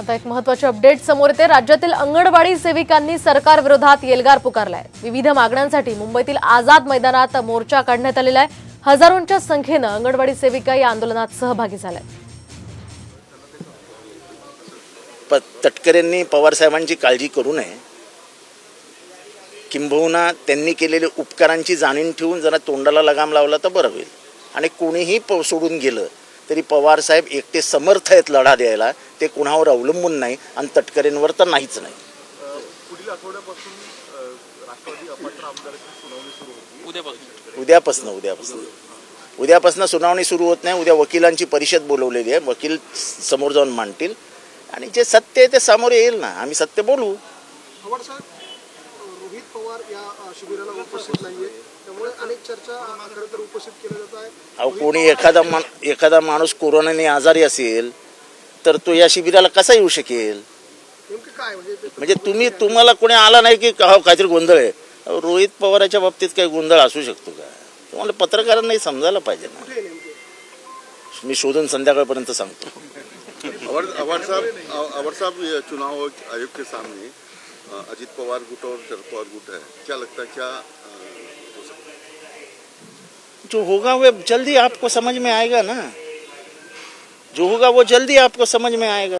आता एक महत्त्वाचे अपडेट समोर येते। राज्यातील अंगणवाडी सेविकांनी सरकार विरोधात एल्गार पुकारलाय। विविध मागण्यांसाठी मुंबईतील आझाद मैदानात मोर्चा काढण्यात आलेला आहे। हजारोंच्या संख्येने अंगणवाडी सेविका या आंदोलनात सहभागी झाल्या। तटकरेंनी पवार साहेबांची काळजी करू नये, किंबहुना त्यांनी केलेले उपकारांची जाणीव ठेवून जरा तोंडाला लगाम लावला तर बरं होईल। आणि कोणीही सोडून गेलं तरी पवार साहेब एकटे समर्थ आहेत लढा द्यायला, ते कुणावर अवलंबून नाही आणि तटकरेंवर तर नाहीच नाही। पुढील आठवड्यापासून राष्ट्रवादी अपात्र आमदारांची सुनावणी सुरू होती। उद्यापासून सुनावणी सुरू होत नाही। उद्या वकिलांची परिषद बोलवलेली आहे, वकील समोर जाऊन मांडतील आणि जे सत्य आहे ते समोर येईल ना, आम्ही सत्य बोलू। पवार साहेब, रोहित पवार या शिबिराला उपस्थित नाहीये, त्यामुळे अनेक चर्चा खरं तर उपस्थित केल्या जात आहे। अहो, कोणी एखादा माणूस कोरोनाने आजारी असेल तर तो या शिबिराला कसा येऊ शकेल? नेमकं काय म्हणजे तुम्हाला कोणी आला नाही की काहीतरी गोंधळ आहे? रोहित पवाराच्या बाबतीत काही गोंधळ असू शकतो का? तुम्हाला पत्रकारांनाही समजायला पाहिजे ना। मी शोधून संध्याकाळपर्यंत सांगतो। अवार साहब, चुनाव आयोग के सामने अजीत पवार गुट और शरद पवार गुट है, क्या लगता है क्या हो सकता है? जो होगा वो जल्दी आपको समझ में आएगा ना, जो होगा वो जल्दी आपको समझ में आएगा।